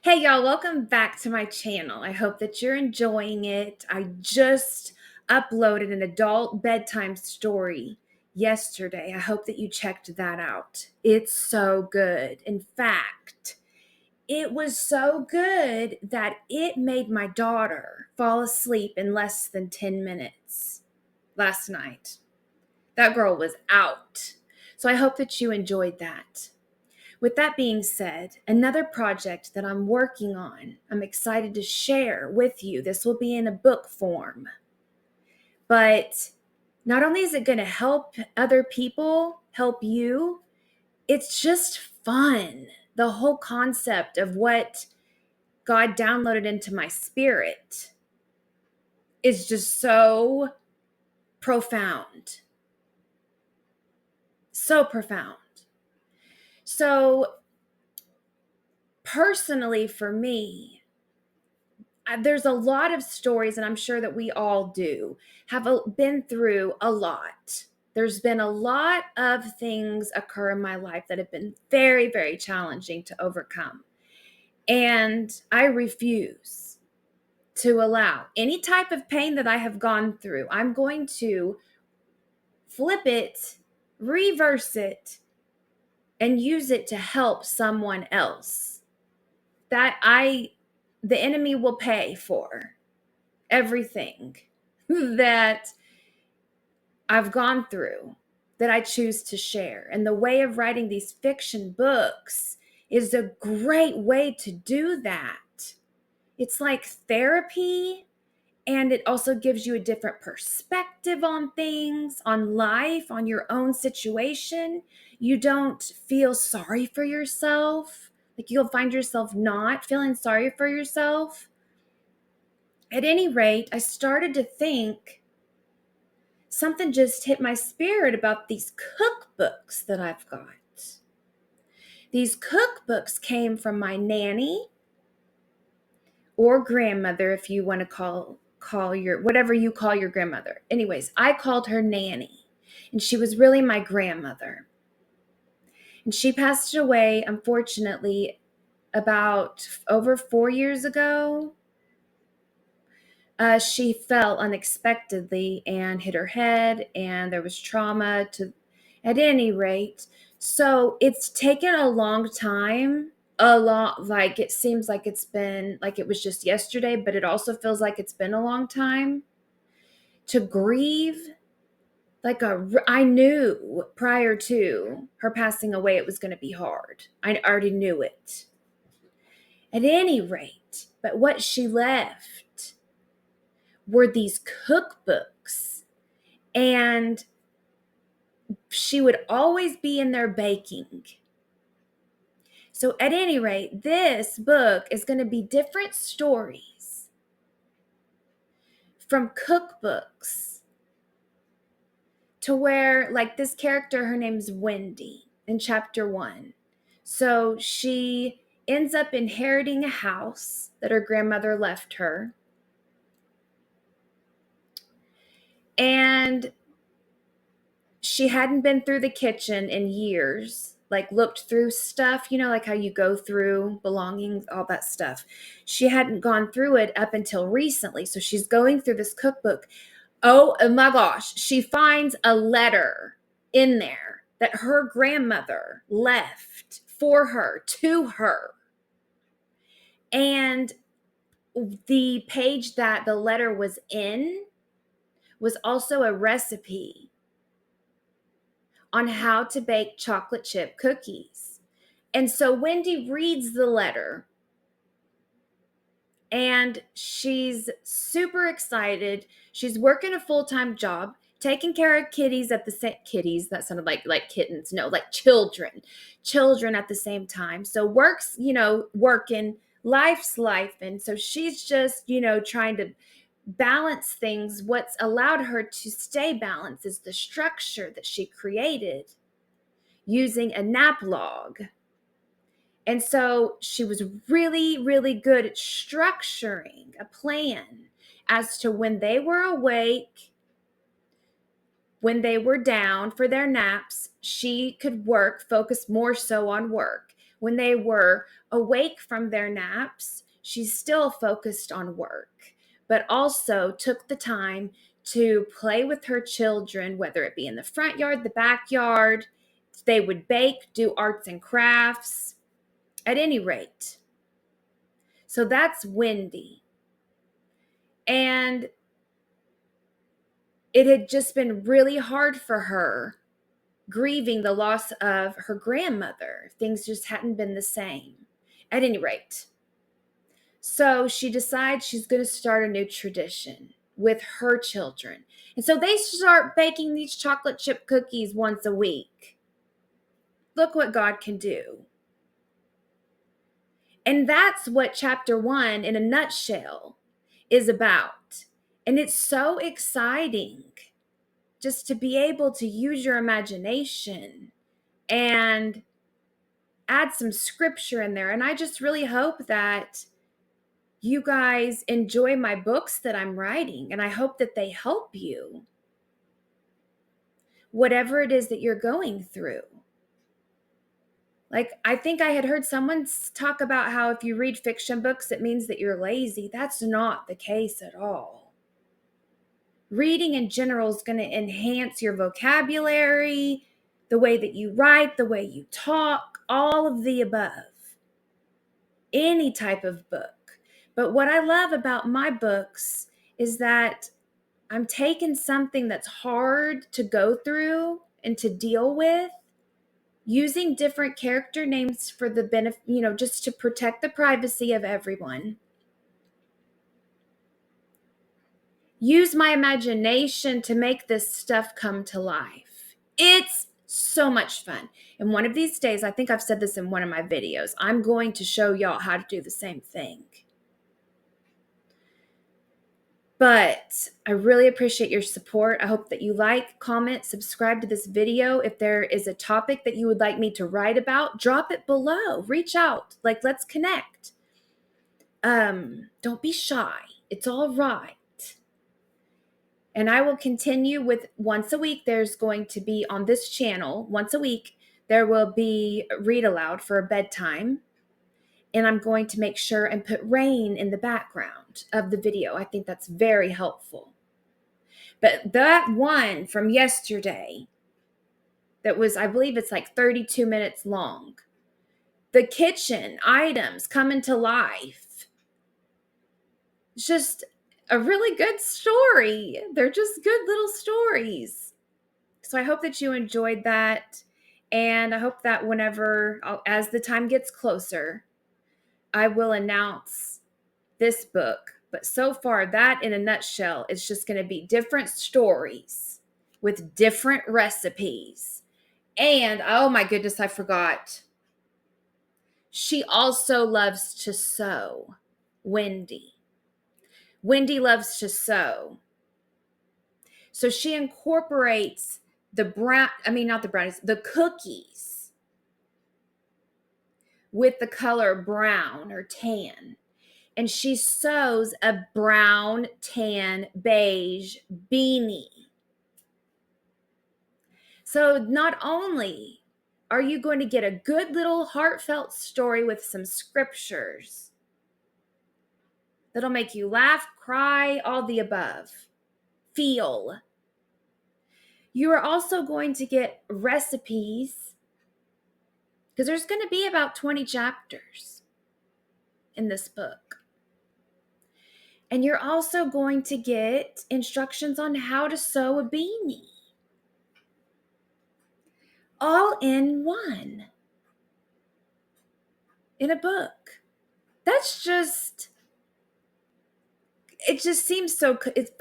Hey y'all, welcome back to my channel. I hope that you're enjoying it. I just uploaded an adult bedtime story yesterday. I hope that you checked that out. It's so good. In fact, it was so good that it made my daughter fall asleep in less than 10 minutes last night. That girl was out. So I hope that you enjoyed that. With that being said, another project that I'm working on, I'm excited to share with you. This will be in a book form. But not only is it going to help other people, help you, it's just fun. The whole concept of what God downloaded into my spirit is just so profound. So profound. So, personally, for me, there's a lot of stories, and I'm sure that we all do, been through a lot. There's been a lot of things occur in my life that have been very, very challenging to overcome. And I refuse to allow any type of pain that I have gone through. I'm going to flip it, reverse it, and use it to help someone else. The enemy will pay for everything that I've gone through that I choose to share. And the way of writing these fiction books is a great way to do that. It's like therapy, and it also gives you a different perspective on things, on life, on your own situation. You don't feel sorry for yourself. Like you'll find yourself not feeling sorry for yourself. At any rate, I started to think something just hit my spirit about these cookbooks that I've got. These cookbooks came from my nanny or grandmother, if you want to call your whatever you call your grandmother. Anyways, I called her nanny, and she was really my grandmother. And she passed away, unfortunately, about over 4 years ago. She fell unexpectedly and hit her head, and there was trauma to, at any rate. So it's taken a long time, like it seems like it's been, like it was just yesterday, but it also feels like it's been a long time to grieve. I knew prior to her passing away, it was going to be hard. I already knew it. At any rate, but what she left were these cookbooks, and she would always be in there baking. So at any rate, this book is going to be different stories from cookbooks to where, like this character, her name's Wendy in chapter 1. So she ends up inheriting a house that her grandmother left her. And she hadn't been through the kitchen in years, like looked through stuff, like how you go through belongings, all that stuff. She hadn't gone through it up until recently. So she's going through this cookbook. Oh my gosh, she finds a letter in there that her grandmother left for her, to her. And the page that the letter was in was also a recipe on how to bake chocolate chip cookies. And so Wendy reads the letter, and she's super excited. She's working a full-time job, taking care of kitties at the same kitties. That sounded like kittens. No, like children at the same time. So works, working, life's life. And so she's just, trying to balance things. What's allowed her to stay balanced is the structure that she created using a nap log. And so she was really, really good at structuring a plan as to when they were awake, when they were down for their naps, she could focus more so on work. when they were awake from their naps, she still focused on work, but also took the time to play with her children, whether it be in the front yard, the backyard. They would bake, do arts and crafts, at any rate. So that's Wendy. And it had just been really hard for her grieving the loss of her grandmother. Things just hadn't been the same. At any rate, so she decides she's going to start a new tradition with her children. And so they start baking these chocolate chip cookies once a week. Look what God can do. And that's what chapter 1 in a nutshell is about. And it's so exciting just to be able to use your imagination and add some scripture in there. And I just really hope that you guys enjoy my books that I'm writing, and I hope that they help you, whatever it is that you're going through. Like, I think I had heard someone talk about how if you read fiction books, it means that you're lazy. That's not the case at all. Reading in general is going to enhance your vocabulary, the way that you write, the way you talk, all of the above. Any type of book. But what I love about my books is that I'm taking something that's hard to go through and to deal with, using different character names for the benefit, just to protect the privacy of everyone. Use my imagination to make this stuff come to life. It's so much fun. And one of these days, I think I've said this in one of my videos, I'm going to show y'all how to do the same thing. But I really appreciate your support. I hope that you like, comment, subscribe to this video. If there is a topic that you would like me to write about, drop it below. Reach out. Let's connect. Don't be shy. It's all right. And I will continue with once a week. There's going to be on this channel, once a week, there will be read aloud for a bedtime. And I'm going to make sure and put rain in the background of the video. I think that's very helpful. But that one from yesterday, that was, I believe it's like 32 minutes long. The kitchen items coming to life. It's just a really good story. They're just good little stories. So I hope that you enjoyed that. And I hope that as the time gets closer, I will announce this book. But so far, that in a nutshell is just going to be different stories with different recipes. And oh my goodness, I forgot. She also loves to sew. Wendy. Wendy loves to sew. So she incorporates the cookies with the color brown or tan. And she sews a brown, tan, beige beanie. So not only are you going to get a good little heartfelt story with some scriptures that'll make you laugh, cry, all the above, feel. You are also going to get recipes, because there's going to be about 20 chapters in this book. And you're also going to get instructions on how to sew a beanie. All in one. In a book. It just seems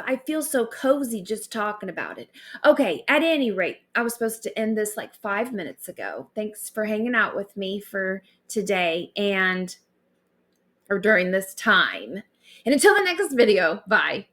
I feel so cozy just talking about it. Okay, at any rate, I was supposed to end this like 5 minutes ago. Thanks for hanging out with me for today or during this time. And until the next video, bye.